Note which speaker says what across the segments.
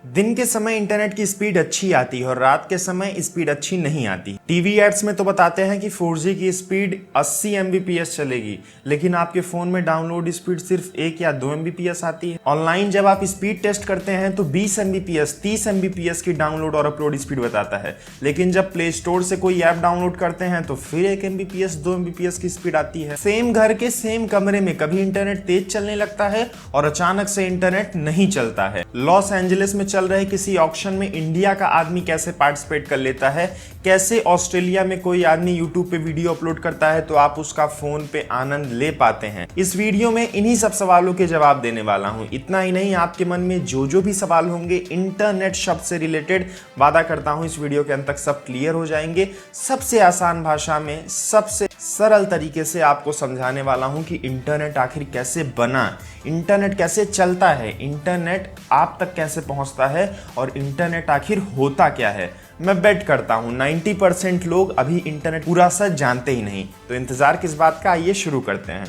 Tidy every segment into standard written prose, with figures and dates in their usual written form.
Speaker 1: दिन के समय इंटरनेट की स्पीड अच्छी आती है और रात के समय स्पीड अच्छी नहीं आती। टीवी एड्स में तो बताते हैं कि 4G की स्पीड 80 Mbps चलेगी, लेकिन आपके फोन में डाउनलोड स्पीड सिर्फ 1 या 2 Mbps आती है। ऑनलाइन जब आप स्पीड टेस्ट करते हैं तो 20 Mbps 30 Mbps की डाउनलोड और अपलोड स्पीड बताता है, लेकिन जब प्ले स्टोर से कोई ऐप डाउनलोड करते हैं तो फिर 1 Mbps 2 Mbps की स्पीड आती है। सेम घर के सेम कमरे में कभी इंटरनेट तेज चलने लगता है और अचानक से इंटरनेट नहीं चलता है। लॉस एंजलिस में चल रहे किसी ऑक्शन में इंडिया का आदमी कैसे पार्टिसिपेट कर लेता है, कैसे ऑस्ट्रेलिया में कोई आदमी यूट्यूब पे वीडियो अपलोड करता है तो आप उसका फोन पे आनंद ले पाते हैं। इस वीडियो में इन्हीं सब सवालों के जवाब देने वाला हूं। इतना ही नहीं, आपके मन में जो भी सवाल होंगे इंटरनेट शब्द से रिलेटेड, वादा करता हूं इस वीडियो के अंत तक सब क्लियर हो जाएंगे। सबसे आसान भाषा में, सबसे सरल तरीके से आपको समझाने वाला हूं कि इंटरनेट आखिर कैसे बना, इंटरनेट कैसे चलता है, इंटरनेट आप तक कैसे पहुंचता है और इंटरनेट आखिर होता क्या है। मैं बेट करता हूं 90% लोग अभी इंटरनेट पूरा सच जानते ही नहीं, तो इंतजार किस बात का, आइए शुरू करते हैं।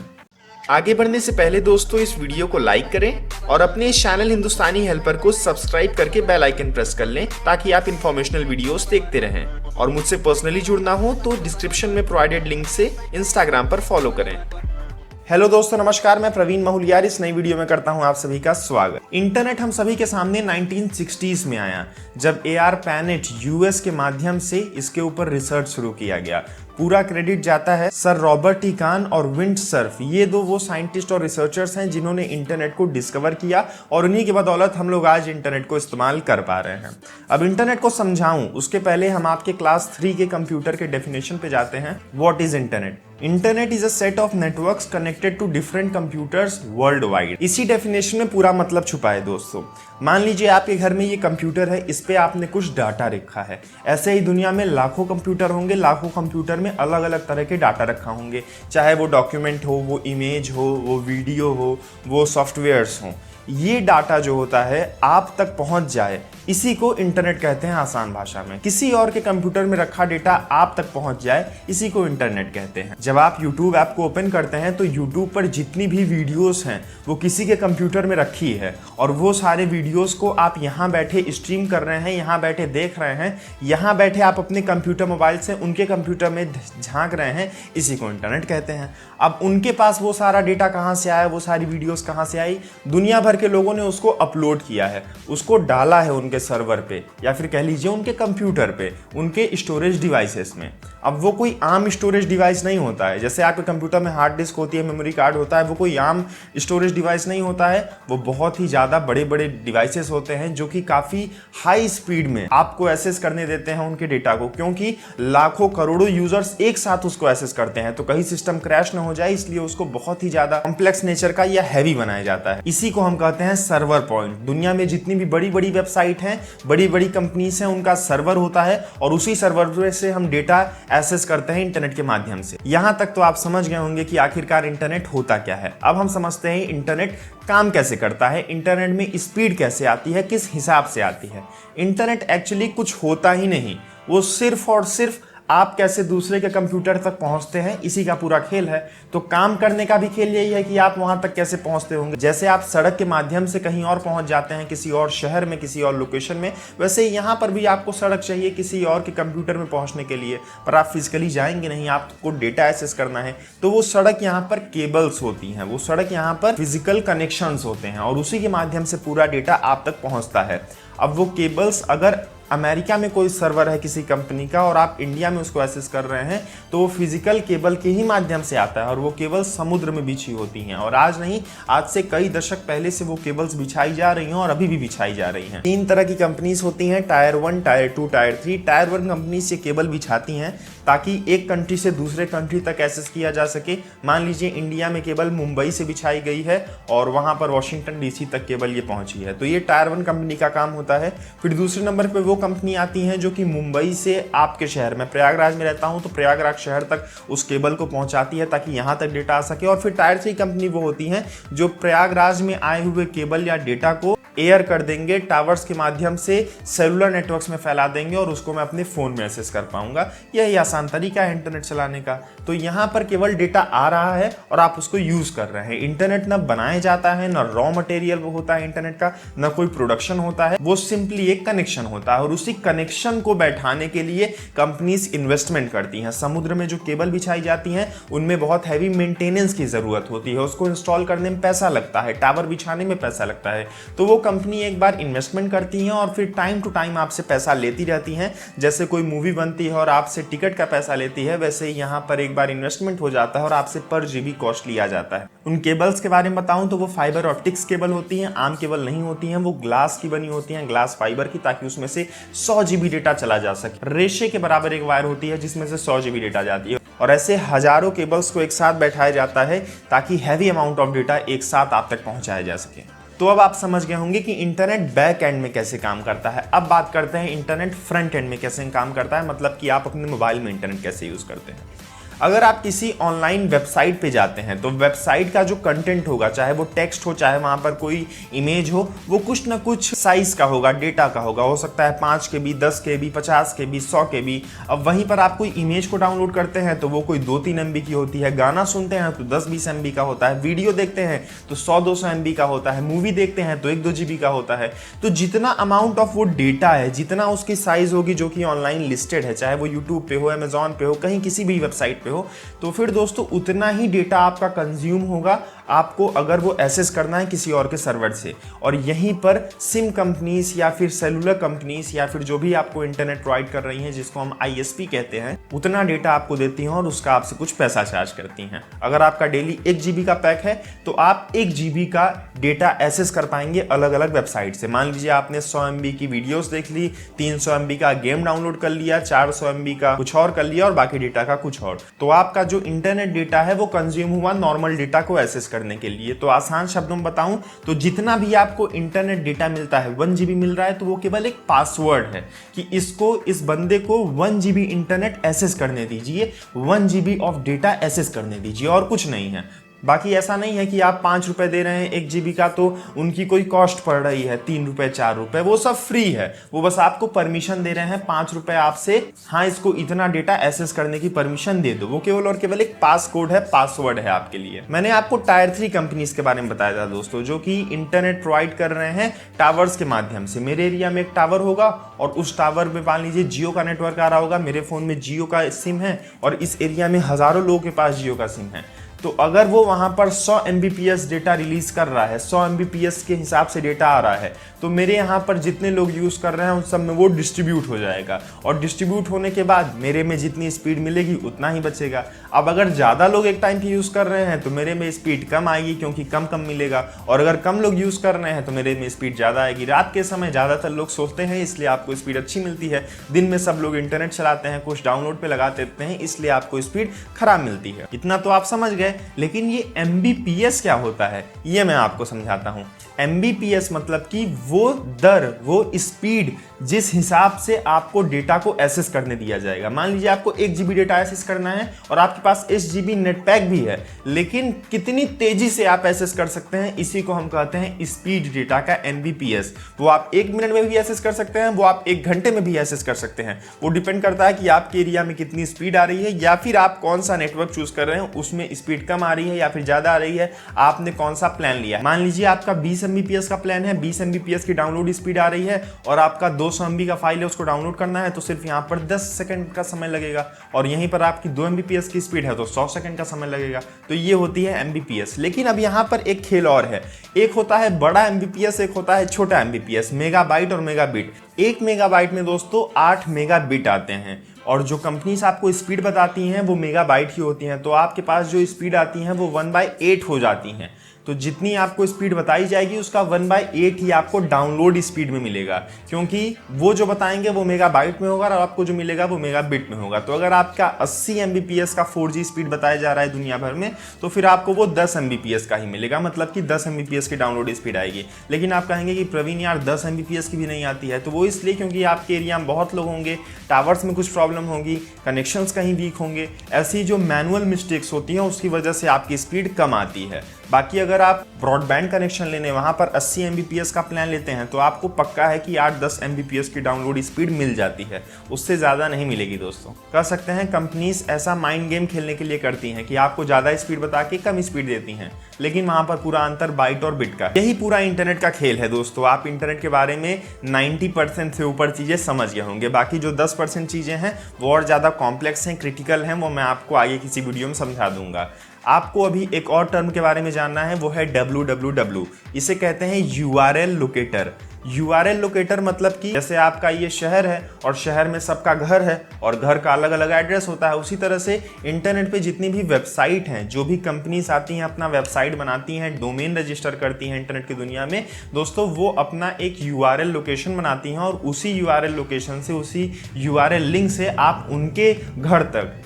Speaker 1: आगे बढ़ने से पहले दोस्तों इस वीडियो को लाइक करें और अपने इस चैनल हिंदुस्तानी हेल्पर को सब्सक्राइब करके बेल आइकन प्रेस कर लें ताकि आप इंफॉर्मेशनल वीडियोस देखते रहें। और मुझसे पर्सनली जुड़ना हो तो डिस्क्रिप्शन में प्रोवाइडेड लिंक से इंस्टाग्राम पर फॉलो करें। हेलो दोस्तों, नमस्कार। मैं प्रवीण माहुलियार इस नई वीडियो में करता हूं आप सभी का स्वागत। इंटरनेट हम सभी के सामने 1960s में आया, जब AR पैनेट यूएस के माध्यम से इसके ऊपर रिसर्च शुरू किया गया। पूरा क्रेडिट जाता है सर रॉबर्ट टी कान और विंडसर्फ। ये दो वो साइंटिस्ट और रिसर्चर्स हैं जिन्होंने इंटरनेट को डिस्कवर किया और उन्हीं की बदौलत हम लोग आज इंटरनेट को इस्तेमाल कर पा रहे हैं। अब इंटरनेट को समझाऊं उसके पहले हम आपके क्लास 3 के कंप्यूटर के डेफिनेशन पे जाते हैं। What is internet? Internet is a set of networks connected to different computers world wide. इसी डेफिनेशन में पूरा मतलब छुपा है दोस्तों। मान लीजिए आपके घर में ये कंप्यूटर है, इस पे आपने कुछ डाटा रखा है। ऐसे ही दुनिया में लाखों कंप्यूटर होंगे, लाखों कंप्यूटर में अलग अलग तरह के डाटा रखा होंगे, चाहे वो डॉक्यूमेंट हो, वो इमेज हो, वो वीडियो हो, वो सॉफ्टवेयर्स हो। ये डाटा जो होता है आप तक पहुंच जाए, इसी को इंटरनेट कहते हैं आसान भाषा में। किसी और के कंप्यूटर में रखा डेटा आप तक पहुंच जाए, इसी को इंटरनेट कहते हैं। जब आप YouTube ऐप को ओपन करते हैं तो YouTube पर जितनी भी वीडियोस हैं वो किसी के कंप्यूटर में रखी है और वो सारे वीडियोस को आप यहाँ बैठे स्ट्रीम कर रहे हैं, यहाँ बैठे देख रहे हैं, यहाँ बैठे आप अपने कंप्यूटर मोबाइल से उनके कंप्यूटर में झांक रहे हैं, इसी को इंटरनेट कहते हैं। अब उनके पास वो सारा डेटा कहाँ से आया, वो सारी वीडियोस कहाँ से आई? दुनिया भर के लोगों ने उसको अपलोड किया है, उसको डाला है उनके सर्वर पे या फिर कह लीजिए उनके कंप्यूटर पे, उनके स्टोरेज डिवाइसेस में। अब वो कोई आम स्टोरेज डिवाइस नहीं होता है। जैसे आपके कंप्यूटर में हार्ड डिस्क होती है, मेमोरी कार्ड होता है, वो कोई आम स्टोरेज डिवाइस नहीं होता है। वो बहुत ही ज़्यादा बड़े बड़े डिवाइसेस होते हैं जो कि काफ़ी हाई स्पीड में आपको एक्सेस करने देते हैं उनके डेटा को, क्योंकि लाखों करोड़ों यूजर्स एक साथ उसको एक्सेस करते हैं तो कहीं सिस्टम क्रैश ना हो जाए, इसलिए उसको बहुत ही ज़्यादा कॉम्प्लेक्स नेचर का या हैवी बनाया जाता है। इसी को हम कहते हैं सर्वर पॉइंट। दुनिया में जितनी भी बड़ी बड़ी वेबसाइट हैं, बड़ी बड़ी कंपनीज हैं, उनका सर्वर होता है और उसी सर्वर से हम डेटा एक्सेस करते हैं इंटरनेट के माध्यम से। यहां तक तो आप समझ गए होंगे कि आखिरकार इंटरनेट होता क्या है। अब हम समझते हैं इंटरनेट काम कैसे करता है, इंटरनेट में स्पीड कैसे आती है, किस हिसाब से आती है। इंटरनेट एक्चुअली कुछ होता ही नहीं, वो सिर्फ और सिर्फ आप कैसे दूसरे के कंप्यूटर तक पहुंचते हैं, इसी का पूरा खेल है। तो काम करने का भी खेल यही है कि आप वहां तक कैसे पहुंचते होंगे। जैसे आप सड़क के माध्यम से कहीं और पहुंच जाते हैं, किसी और शहर में, किसी और लोकेशन में, वैसे ही यहाँ पर भी आपको सड़क चाहिए किसी और के कंप्यूटर में पहुंचने के लिए, पर आप फिजिकली जाएंगे नहीं, आपको डेटा एक्सेस करना है। तो वो सड़क यहाँ पर केबल्स होती हैं, वो सड़क यहाँ पर फिजिकल कनेक्शंस होते हैं और उसी के माध्यम से पूरा डेटा आप तक पहुंचता है। अब वो केबल्स अगर अमेरिका में कोई सर्वर है किसी कंपनी का और आप इंडिया में उसको एक्सेस कर रहे हैं तो वो फिजिकल केबल के ही माध्यम से आता है और वो केबल समुद्र में बिछी होती हैं। और आज नहीं, आज से कई दशक पहले से वो केबल्स बिछाई जा रही हैं और अभी भी बिछाई जा रही हैं। 3 तरह की कंपनीज होती हैं, tyre 1, tyre 2, tyre 3। Tyre 1 company से केबल बिछाती हैं ताकि एक कंट्री से दूसरे कंट्री तक एक्सेस किया जा सके। मान लीजिए इंडिया में केबल मुंबई से बिछाई गई है और वहां पर वॉशिंगटन DC तक केबल ये पहुंची है, तो ये टायर 1 कंपनी का काम होता है। फिर दूसरे नंबर पे वो कंपनी आती हैं जो कि मुंबई से आपके शहर में, प्रयागराज में रहता हूं तो प्रयागराज शहर तक उस केबल को पहुंचाती है ताकि यहां तक डेटा आ सके। और फिर टायर 3 कंपनी वो होती हैं जो प्रयागराज में आए हुए केबल या डेटा को एयर कर देंगे, टावर्स के माध्यम से सेलुलर नेटवर्क्स में फैला देंगे और उसको मैं अपने फ़ोन में एक्सेस कर पाऊंगा। यही आसान तरीका है इंटरनेट चलाने का। तो यहाँ पर केवल डेटा आ रहा है और आप उसको यूज़ कर रहे हैं। इंटरनेट ना बनाया जाता है, ना रॉ मटेरियल वो होता है इंटरनेट का, ना कोई प्रोडक्शन होता है, वो सिंपली एक कनेक्शन होता है और उसी कनेक्शन को बैठाने के लिए कंपनीज इन्वेस्टमेंट करती हैं। समुद्र में जो केबल बिछाई जाती हैं उनमें बहुत हैवी मेंटेनेंस की ज़रूरत होती है, उसको इंस्टॉल करने में पैसा लगता है, टावर बिछाने में पैसा लगता है। तो वो कंपनी एक बार इन्वेस्टमेंट करती हैं और फिर टाइम टू टाइम आपसे पैसा लेती रहती हैं। जैसे कोई मूवी बनती है और आपसे टिकट का पैसा लेती है, वैसे ही यहाँ पर एक बार इन्वेस्टमेंट हो जाता है और आपसे पर जीबी कॉस्ट लिया जाता है। उन केबल्स के बारे में बताऊं तो वो फाइबर ऑप्टिक्स केबल होती हैं, आम केबल नहीं होती हैं, वो ग्लास की बनी होती हैं, ग्लास फाइबर की, ताकि उसमें से 100 जीबी डेटा चला जा सके। रेशे के बराबर एक वायर होती है जिसमें से 100 जीबी डेटा जाती है और ऐसे हजारों केबल्स को एक साथ बैठाया जाता है ताकि हैवी अमाउंट ऑफ डेटा एक साथ आप तक पहुंचाया जा सके। तो अब आप समझ गए होंगे कि इंटरनेट बैक एंड में कैसे काम करता है। अब बात करते हैं इंटरनेट फ्रंट एंड में कैसे काम करता है, मतलब कि आप अपने मोबाइल में इंटरनेट कैसे यूज करते हैं। अगर आप किसी ऑनलाइन वेबसाइट पे जाते हैं तो वेबसाइट का जो कंटेंट होगा, चाहे वो टेक्स्ट हो, चाहे वहाँ पर कोई इमेज हो, वो कुछ ना कुछ साइज का होगा, डेटा का होगा। हो सकता है 5 KB, 10 KB, 50 KB, 100 KB। अब वहीं पर आप कोई इमेज को डाउनलोड करते हैं तो वो कोई 2-3 MB की होती है, गाना सुनते हैं तो 10-20 MB का होता है, वीडियो देखते हैं तो 100-200 MB का होता है, मूवी देखते हैं तो 1-2 GB का होता है। तो जितना अमाउंट ऑफ वो डेटा है, जितना उसकी साइज होगी जो कि ऑनलाइन लिस्टेड है, चाहे वो यूट्यूब पे हो, अमेजॉन पे हो, कहीं किसी भी वेबसाइट पे हो, तो फिर दोस्तों उतना ही डेटा आपका कंज्यूम होगा आपको अगर वो एक्सेस करना है किसी और के सर्वर से। और यहीं पर सिम कंपनीज या फिर सेलुलर कंपनीज या फिर जो भी आपको इंटरनेट प्रोवाइड कर रही हैं, जिसको हम ISP कहते हैं, उतना डेटा आपको देती हैं और उसका आपसे कुछ पैसा चार्ज करती हैं। अगर आपका डेली 1 GB का पैक है तो आप 1 GB का डेटा एक्सेस कर पाएंगे अलग अलग वेबसाइट से। मान लीजिए आपने 100 MB की वीडियोस देख ली, 300 MB का गेम डाउनलोड कर लिया, 400 MB का कुछ और कर लिया और बाकी डेटा का कुछ और। तो आपका जो इंटरनेट डेटा है वो कंज्यूम हुआ नॉर्मल डेटा को एक्सेस करने के लिए। तो आसान शब्दों में बताऊं तो जितना भी आपको इंटरनेट डेटा मिलता है, 1 GB मिल रहा है, तो वो केवल एक पासवर्ड है कि इस बंदे को 1 GB इंटरनेट एक्सेस करने दीजिए, 1 GB ऑफ डेटा एक्सेस करने दीजिए, और कुछ नहीं है। बाकी ऐसा नहीं है कि आप 5 रुपए दे रहे हैं 1 GB का तो उनकी कोई कॉस्ट पड़ रही है 3 रुपए 4 रुपए, वो सब फ्री है। वो बस आपको परमिशन दे रहे हैं 5 रुपए आपसे, हाँ इसको इतना डेटा एक्सेस करने की परमिशन दे दो। वो केवल और केवल एक पास कोड है, पासवर्ड है आपके लिए। मैंने आपको टायर 3 कंपनीज के बारे में बताया था दोस्तों, जो कि इंटरनेट प्रोवाइड कर रहे हैं टावर्स के माध्यम से। मेरे एरिया में एक टावर होगा और उस टावर में मान लीजिए जियो का नेटवर्क आ रहा होगा, मेरे फोन में जियो का सिम है और इस एरिया में हजारों लोगों के पास जियो का सिम है। तो अगर वो वहां पर 100 Mbps डेटा रिलीज कर रहा है, 100 Mbps के हिसाब से डेटा आ रहा है, तो मेरे यहाँ पर जितने लोग यूज कर रहे हैं उन सब में वो डिस्ट्रीब्यूट हो जाएगा और डिस्ट्रीब्यूट होने के बाद मेरे में जितनी स्पीड मिलेगी उतना ही बचेगा। अब अगर ज्यादा लोग एक टाइम पे यूज कर रहे हैं तो मेरे में स्पीड कम आएगी क्योंकि कम मिलेगा, और अगर कम लोग यूज कर रहे हैं तो मेरे में स्पीड ज्यादा आएगी। रात के समय ज्यादातर लोग सोते हैं इसलिए आपको स्पीड अच्छी मिलती है, दिन में सब लोग इंटरनेट चलाते हैं, कुछ डाउनलोड पे लगा देते हैं, इसलिए आपको स्पीड खराब मिलती है। इतना तो आप समझ गए, लेकिन ये MBPS क्या होता है ये मैं आपको समझाता हूं। MBPS मतलब कि वो दर, वो स्पीड जिस हिसाब से आपको डेटा को एक्सेस करने दिया जाएगा। मान लीजिए आपको 1 GB डेटा एक्सेस करना है और आपके पास 1 GB नेट पैक भी है, लेकिन कितनी तेजी से आप एक्सेस कर सकते हैं, इसी को हम कहते हैं स्पीड डेटा का MBPS। वो आप 1 मिनट में भी एक्सेस कर सकते हैं, वो आप 1 घंटे में भी एक्सेस कर सकते हैं। वो डिपेंड करता है कि आपके एरिया में कितनी स्पीड आ रही है या फिर आप कौन सा नेटवर्क चूज कर रहे हैं, उसमें स्पीड कम आ रही है या फिर ज्यादा आ रही है, आपने कौन सा प्लान लिया है। मान लीजिए आपका 20 MBPS का प्लान है, 20 MBPS की डाउनलोड स्पीड आ रही है और आपका 200 MB का फाइल है, उसको डाउनलोड करना है, तो सिर्फ यहाँ पर 10 सेकंड का समय लगेगा, और यहीं पर आपकी 2 MBPS की स्पीड है तो 100 सेकंड का समय लगेगा। तो ये होती है MBPS। लेकिन अब यहाँ पर एक खेल और है, एक होता है बड़ा MBPS, एक होता है छोटा MBPS, मेगाबाइट और मेगाबिट। 1 मेगाबाइट में दोस्तों 8 मेगाबिट आते हैं और जो कंपनीज आपको स्पीड बताती हैं वो मेगाबाइट ही होती हैं। तो आपके पास जो स्पीड आती हैं वो 1/8 हो जाती हैं। तो जितनी आपको स्पीड बताई जाएगी उसका 1/8 ही आपको डाउनलोड स्पीड में मिलेगा, क्योंकि वो जो बताएंगे वो मेगाबाइट में होगा और आपको जो मिलेगा वो मेगाबिट में होगा। तो अगर आपका 80 MBPS का 4G स्पीड बताया जा रहा है दुनिया भर में, तो फिर आपको वो 10 MBPS का ही मिलेगा, मतलब कि 10 MBPS की डाउनलोड स्पीड आएगी। लेकिन आप कहेंगे कि प्रवीण यार 10 MBPS की भी नहीं आती है, तो वो इसलिए क्योंकि आपके एरिया में बहुत लोग होंगे, टावर्स में कुछ प्रॉब्लम होगी, कनेक्शंस कहीं वीक होंगे, ऐसी जो मैनुअल मिस्टेक्स होती हैं उसकी वजह से आपकी स्पीड कम आती है। बाकी अगर आप ब्रॉडबैंड कनेक्शन लेने वहां पर 80 Mbps का प्लान लेते हैं तो आपको पक्का है कि 8-10 Mbps की डाउनलोड स्पीड मिल जाती है, उससे ज़्यादा नहीं मिलेगी दोस्तों। कह सकते हैं कंपनीज ऐसा माइंड गेम खेलने के लिए करती हैं कि आपको ज़्यादा स्पीड बता के कम स्पीड देती हैं, लेकिन वहां पर पूरा अंतर बाइट और बिट का। यही पूरा इंटरनेट का खेल है दोस्तों। आप इंटरनेट के बारे में 90% से ऊपर चीज़ें समझ गए होंगे, बाकी जो 10% चीज़ें हैं वो और ज़्यादा कॉम्प्लेक्स हैं, क्रिटिकल हैं, वो मैं आपको आगे किसी वीडियो में समझा दूंगा। आपको अभी एक और टर्म के बारे में जानना है, वो है www। इसे कहते हैं URL लोकेटर। URL लोकेटर मतलब कि जैसे आपका ये शहर है और शहर में सबका घर है और घर का अलग अलग एड्रेस होता है, उसी तरह से इंटरनेट पे जितनी भी वेबसाइट हैं, जो भी कंपनीज आती हैं अपना वेबसाइट बनाती हैं, डोमेन रजिस्टर करती हैं इंटरनेट की दुनिया में दोस्तों, वो अपना एक URL लोकेशन बनाती हैं और उसी URL लोकेशन से, उसी URL लिंक से आप उनके घर तक,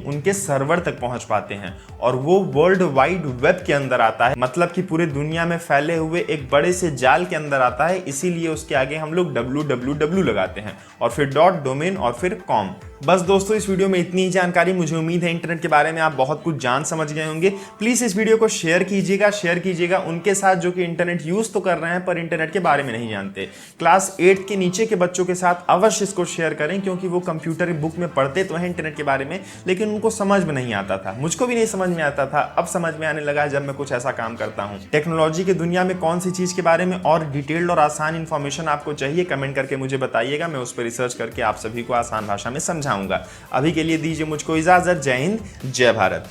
Speaker 1: उनके सर्वर तक पहुंच पाते हैं और वो वर्ल्ड वाइड वेब के अंदर आता है, मतलब कि पूरे दुनिया में फैले हुए एक बड़े से जाल के अंदर आता है। इसीलिए उसके आगे हम लोग www लगाते हैं और फिर .डोमेन और फिर .com। बस दोस्तों, इस वीडियो में इतनी ही जानकारी। मुझे उम्मीद है इंटरनेट के बारे में आप बहुत कुछ जान समझ गए होंगे। प्लीज़ इस वीडियो को शेयर कीजिएगा उनके साथ जो कि इंटरनेट यूज़ तो कर रहे हैं पर इंटरनेट के बारे में नहीं जानते। क्लास 8 के नीचे के बच्चों के साथ अवश्य इसको शेयर करें, क्योंकि वो कंप्यूटर बुक में पढ़ते तो हैं इंटरनेट के बारे में, लेकिन उनको समझ में नहीं आता था। मुझको भी नहीं समझ में आता था, अब समझ में आने लगा जब मैं कुछ ऐसा काम करता हूँ। टेक्नोलॉजी की दुनिया में कौन सी चीज़ के बारे में और डिटेल्ड और आसान इन्फॉर्मेशन आपको चाहिए, कमेंट करके मुझे बताइएगा। मैं उस पर रिसर्च करके आप सभी को आसान भाषा में समझाऊंगा। अभी के लिए दीजिए मुझको इजाजत। जय हिंद, जय भारत।